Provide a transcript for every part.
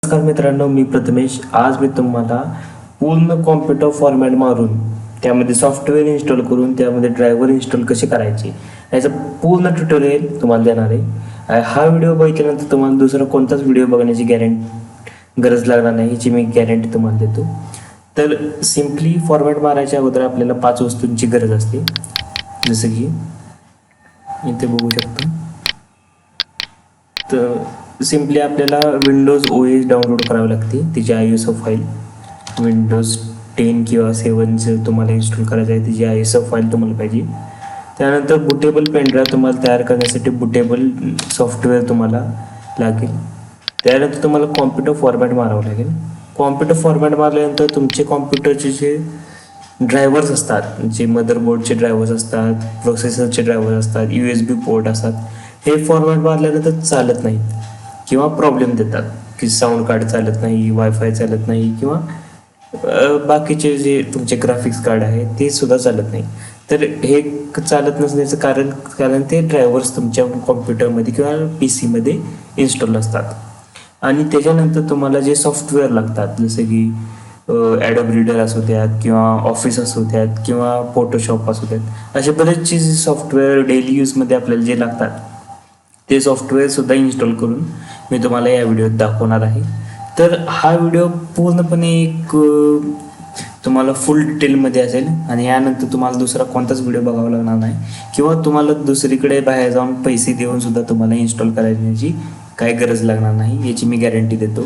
नमस्कार मित्रांनो, मी प्रथमेश. आज मी तुम्हाला पूर्ण कॉम्प्युटर फॉर्मॅट मारून त्यामध्ये सॉफ्टवेअर इन्स्टॉल करून त्यामध्ये ड्रायव्हर इन्स्टॉल कसे करायचे याचं पूर्ण ट्युटोरियल तुम्हाला देणार आहे. हा व्हिडिओ बघितल्यानंतर तुम्हाला दुसरा कोणताच व्हिडिओ बघण्याची गरज लागणार नाही, याची मी गॅरंटी तुम्हाला देतो. तर सिम्पली फॉर्मॅट मारायच्या अगोदर आपल्याला 5 वस्तूंची गरज असते. जसं की इथे बघू शकतो. तर सिम्पली आपल्याला विंडोज OS डाउनलोड करावी लागते. तिची ISO फाईल विंडोज 10 किंवा 7 जर तुम्हाला इन्स्टॉल करायचं आहे तिची ISO फाईल तुम्हाला पाहिजे. त्यानंतर बुटेबल पेनड्राईव्ह तुम्हाला तयार करण्यासाठी बुटेबल सॉफ्टवेअर तुम्हाला लागेल. त्यानंतर तुम्हाला कॉम्प्युटर फॉर्मॅट मारावं लागेल. कॉम्प्युटर फॉर्मॅट मारल्यानंतर तुमचे कॉम्प्युटरचे जे ड्रायव्हर्स असतात, जे मदरबोर्डचे ड्रायव्हर्स असतात, प्रोसेसरचे ड्रायव्हर्स असतात, USB पोर्ट असतात, हे फॉर्मॅट मारल्यानंतर चालत नाही किंवा प्रॉब्लेम देतात की साऊंड कार्ड चालत नाही, वायफाय चालत नाही किंवा बाकीचे जे तुमचे ग्राफिक्स कार्ड आहे ते सुद्धा चालत नाही. तर हे चालत नसण्याचं कारण ते ड्रायव्हर्स तुमच्या कॉम्प्युटरमध्ये किंवा PC मध्ये इन्स्टॉल असतात. आणि त्याच्यानंतर तुम्हाला जे सॉफ्टवेअर लागतात, जसे की ॲडोब रीडर असू द्यात किंवा ऑफिस असू द्यात किंवा फोटोशॉप असू द्यात, असे बरेचसे सॉफ्टवेअर डेली यूजमध्ये आपल्याला जे लागतात ते सॉफ्टवेअरसुद्धा इन्स्टॉल करून मी तुम्हाला या व्हिडिओत दाखवणार आहे. तर हा व्हिडिओ पूर्णपणे एक तुम्हाला फुल डिटेलमध्ये असेल आणि यानंतर तुम्हाला दुसरा कोणताच व्हिडिओ बघावा लागणार नाही किंवा तुम्हाला दुसरीकडे बाहेर जाऊन पैसे देऊन सुद्धा तुम्हाला इन्स्टॉल करायची काही गरज लागणार नाही, याची मी गॅरंटी देतो.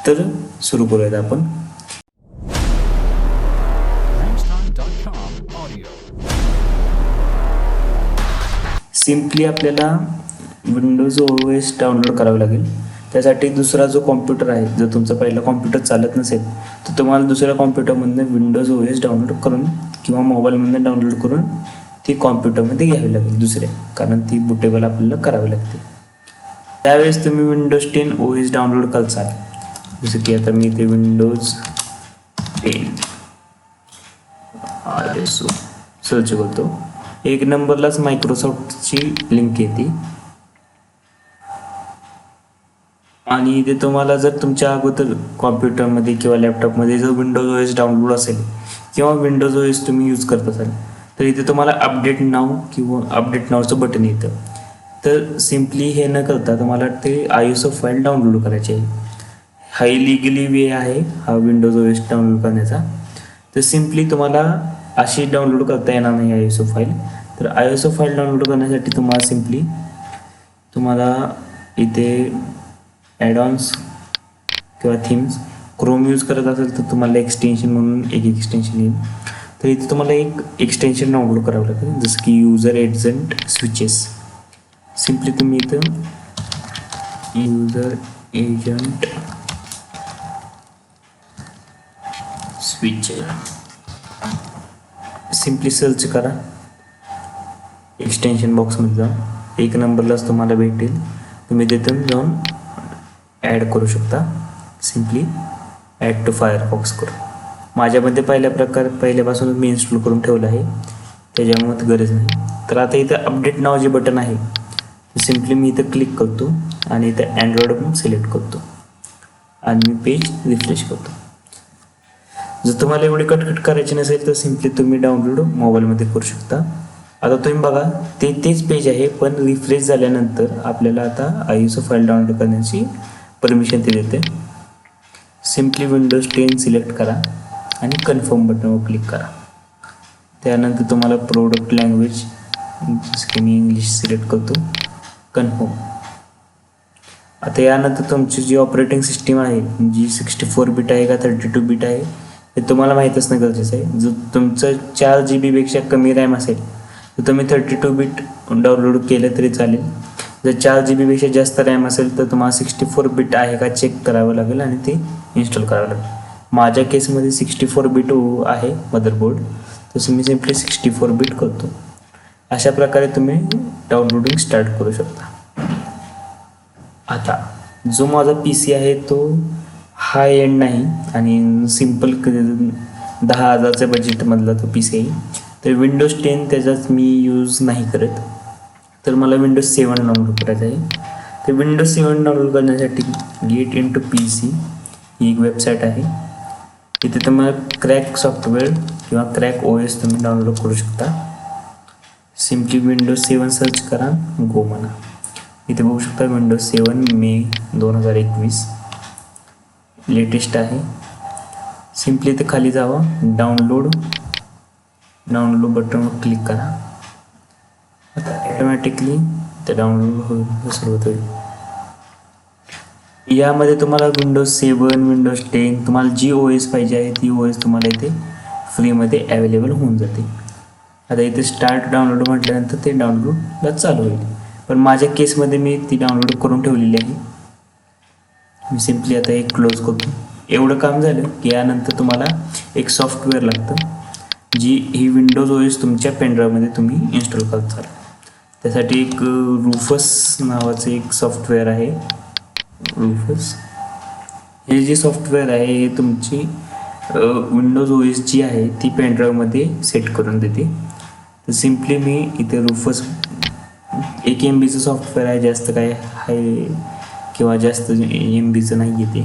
तर सुरू करूयात आपण. सिम्पली आपल्याला विंडोज OS डाउनलोड करावं लागेल. त्यासाठी दुसरा जो कॉम्प्युटर आहे, जर तुमचा पहिला कॉम्प्युटर चालत नसेल तर तुम्हाला दुसऱ्या कॉम्प्युटरमधनं विंडोज OS डाउनलोड करून किंवा मोबाईलमधनं डाउनलोड करून ती कॉम्प्युटरमध्ये घ्यावी लागेल दुसऱ्या, कारण ती बुटेबल आपल्याला करावी लागते. त्यावेळेस तुम्ही विंडोज 10 OS डाउनलोड करसाल. जसं की आता मी ते विंडोज 10 RSO सर्च करतो. 1 नंबरलाच मायक्रोसॉफ्टची लिंक येते आणि ते तुम्हाला जर तुमच्या अगोदर कॉम्प्युटरमध्ये किंवा लॅपटॉपमध्ये जर विंडोज OS डाउनलोड असेल किंवा विंडोज OS तुम्ही यूज करत असाल तर इथे तुम्हाला अपडेट नाव किंवा अपडेट नावचं बटन येतं. तर सिम्पली हे न करता तुम्हाला ते ISO फाईल डाउनलोड करायची आहे. हा लिगली वे आहे हा विंडोज OS डाउनलोड करण्याचा. तर सिम्पली तुम्हाला अशी डाउनलोड करता येणार नाही ISO फाईल. तर ISO फाईल डाउनलोड करण्यासाठी तुम्हाला इथे ॲडॉन्स किंवा थीम्स क्रोम यूज करत असेल तर तुम्हाला एक्सटेन्शन म्हणून एक एक्सटेन्शन येईल. तर इथे तुम्हाला एक एक्सटेन्शन डाउनलोड करावं लागेल, जसं की युजर एजंट स्विचेस. सिम्पली तुम्ही इथं user agent switches simply search करा. एक्सटेन्शन बॉक्समध्ये जाऊन 1 नंबरलाच तुम्हाला भेटेल. तुम्ही तिथून जाऊन ॲड करू शकता. सिम्पली ॲड टू फायरफॉक्स करू. माझ्यामध्ये पहिल्यापासूनच मी इन्स्टॉल करून ठेवलं आहे, त्याच्यामुळे गरज नाही. तर आता इथं अपडेट नाव जे बटन आहे ते सिम्पली मी इथं क्लिक करतो आणि इथं अँड्रॉइड सिलेक्ट करतो आणि मी पेज रिफ्रेश करतो. जर तुम्हाला एवढी कटकट करायची नसेल तर सिम्पली तुम्ही डाउनलोड मोबाईलमध्ये करू शकता. आता तुम्ही बघा तेच पेज आहे, पण रिफ्रेश झाल्यानंतर आपल्याला आता ISO फाईल डाउनलोड करण्याची परमिशन ते देते. सिम्पली विंडोज 10 सिलेक्ट करा आणि कन्फर्म बटनवर क्लिक करा. त्यानंतर तुम्हाला प्रोडक्ट लँग्वेज जसं की मी इंग्लिश सिलेक्ट करतो, कन्फर्म. आता यानंतर तुमची जी ऑपरेटिंग सिस्टीम आहे जी 64 बिट आहे का 32 बिट आहे हे तुम्हाला माहीत असणं गरजेचं आहे. जर तुमचं 4 GB पेक्षा कमी रॅम असेल तर तुम्ही 32 बिट डाउनलोड केलं तरी चालेल. जर 4 GB पेक्षा जास्त रॅम असेल तर तुम्हाला 64 बिट आहे का चेक करावं लागेल आणि ते इन्स्टॉल करावं लागेल. माझ्या केसमध्ये 64 बिट आहे मदरबोर्ड, तसं मी सिम्पली 64 बिट करतो. अशा प्रकारे तुम्ही डाउनलोडिंग स्टार्ट करू शकता. आता जो माझा PC आहे तो हाय एंड नाही आणि सिम्पल 10,000च्या बजेटमधला तो PC आहे. तर विंडोज 10 त्याचाच मी यूज नाही करत, तर मला विंडोज 7 डाउनलोड करायचा आहे. ते विंडोज 7 डाउनलोड करण्यासाठी गेट इंटू PC ही एक वेबसाईट आहे. इथे तुम्हाला क्रॅक सॉफ्टवेअर किंवा क्रॅक OS तुम्ही डाउनलोड करू शकता. सिम्पली विंडोज 7 सर्च करा, गो म्हणा. इथे बघू शकता विंडोज 7 मे 2021 लेटेस्ट आहे. सिम्पली इथे खाली जावा, डाउनलोड बटनवर क्लिक करा. आता ॲटोमॅटिकली ते डाउनलोड होईल, सुरुवात होईल. यामध्ये तुम्हाला विंडोज 7 विंडोज 10 तुम्हाला जी OS पाहिजे आहे ती OS तुम्हाला इथे फ्रीमध्ये अवेलेबल होऊन जाते. आता इथे स्टार्ट डाउनलोड म्हटल्यानंतर ते डाउनलोडला चालू होईल. पण माझ्या केसमध्ये मी ती डाउनलोड करून ठेवलेली आहे. मी सिम्पली आता एक क्लोज करतो. एवढं काम झालं की यानंतर तुम्हाला एक सॉफ्टवेअर लागतं जी ही विंडोज OS तुमच्या पेनड्राईव्हमध्ये तुम्ही इन्स्टॉल करताल. त्यासाठी एक रुफस नावाचं एक सॉफ्टवेअर आहे. रुफस हे जे सॉफ्टवेअर आहे हे तुमची विंडोज OS जी आहे ती पेनड्राईव्हमध्ये सेट करून देते. तर सिम्पली मी इथे रुफस 1 MBचं सॉफ्टवेअर आहे, जास्त काय आहे किंवा जास्त MBचं नाही आहे. ते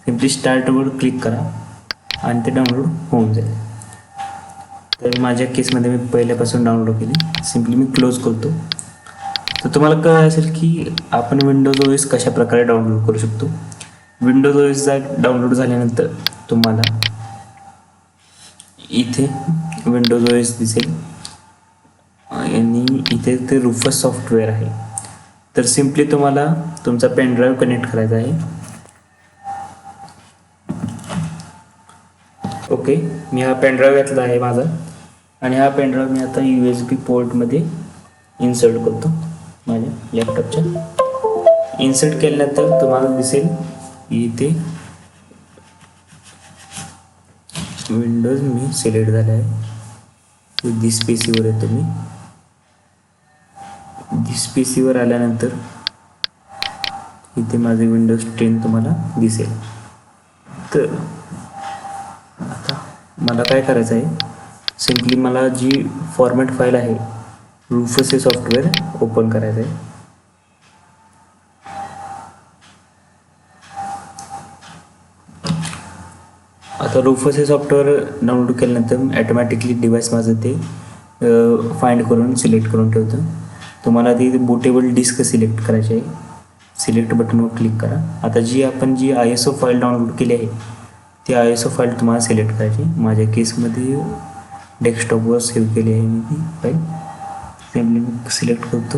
सिम्पली स्टार्टवर क्लिक करा आणि ते डाउनलोड होऊन जाईल. तर माझ्या केसमध्ये मी पहिल्यापासून डाउनलोड केली. सिम्पली मी क्लोज करतो. तर तुम्हाला कळलं असेल की आपण विंडोज OS कशा प्रकारे डाउनलोड करू शकतो. विंडोज OS डाउनलोड झाल्यानंतर तुम्हाला इथे विंडोज OS दिसेल आणि इथे ते रुफस सॉफ्टवेअर आहे. तर सिम्पली तुम्हाला तुमचा पेनड्राईव्ह कनेक्ट करायचा आहे. ओके, मी हा पेनड्राईव्ह घेतला आहे माझा आणि हा पेनड्राईव्ह मी आता USB पोर्टमध्ये इन्सर्ट करतो. माझ्या लॅपटॉपच्या इन्सर्ट केल्यानंतर तुम्हाला दिसेल इथे विंडोज मी सिलेक्ट झाला आहे. दिस PCवर आहे. तुम्ही दिस PCवर आल्यानंतर इथे माझे विंडोज 10 तुम्हाला दिसेल. तर आता मला काय करायचं आहे, सिम्पली मला जी फॉर्मॅट फाईल आहे रुफस हे सॉफ्टवेअर ओपन करायचं आहे. आता रुफस हे सॉफ्टवेअर डाउनलोड केल्यानंतर ॲटोमॅटिकली डिव्हाइस माझं ते फाइंड करून सिलेक्ट करून ठेवतं. तुम्हाला ती बुटेबल डिस्क सिलेक्ट करायची आहे. सिलेक्ट बटनवर क्लिक करा. आता आपण जी ISO फाईल डाउनलोड केली आहे ती ISO फाईल तुम्हाला सिलेक्ट करायची. माझ्या केसमध्ये डेस्कटॉपवर सेव्ह केली आहे मी ती फाईल. सिम्पली सिलेक्ट करतो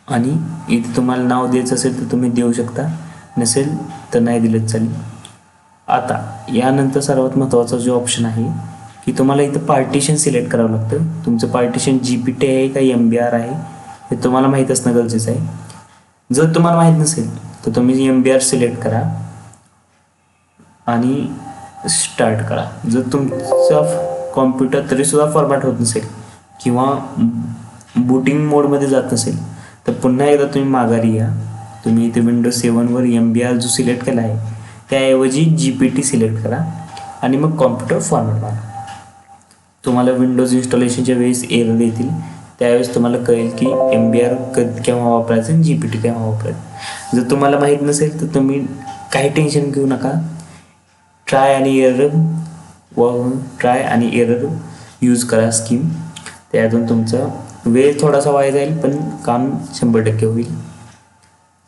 आणि इथे तुम्हाला नाव द्यायचं असेल तर तुम्ही देऊ शकता, नसेल तर नाही दिलं चालेल. आता यानंतर सर्वात महत्त्वाचा जो ऑप्शन आहे की तुम्हाला इथं पार्टिशन सिलेक्ट करावं लागतं. तुमचं पार्टिशन GPT आहे का MBR आहे हे तुम्हाला माहीत असणं गरजेचं आहे. जर तुम्हाला माहीत नसेल तर तुम्ही MBR सिलेक्ट करा आणि स्टार्ट करा. जर तुमचा कॉम्प्युटर तरीसुद्धा फॉर्मॅट होत नसेल किंवा बूटिंग मोडमध्ये जात नसेल तर पुन्हा एकदा तुम्ही माघारी या. तुम्ही इथे विंडोज 7वर MBR जो सिलेक्ट केला आहे त्याऐवजी GPT सिलेक्ट करा आणि मग कॉम्प्युटर फॉर्मॅट मारा. तुम्हाला विंडोज इन्स्टॉलेशनच्या वेळेस एरर येतील. त्यावेळेस तुम्हाला कळेल की MBR केव्हा वापरायचं आणि GPT केव्हा वापरायचं. जर तुम्हाला माहीत नसेल तर तुम्ही काही टेन्शन घेऊ नका. ट्राय आणि एरर यूज करा स्कीम. त्यातून तुमचा वेळ थोडासा वाया जाईल पण काम 100% होईल.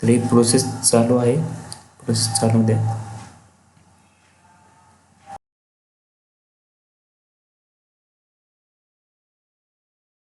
तर ही प्रोसेस चालू आहे. प्रोसेस चालू द्या.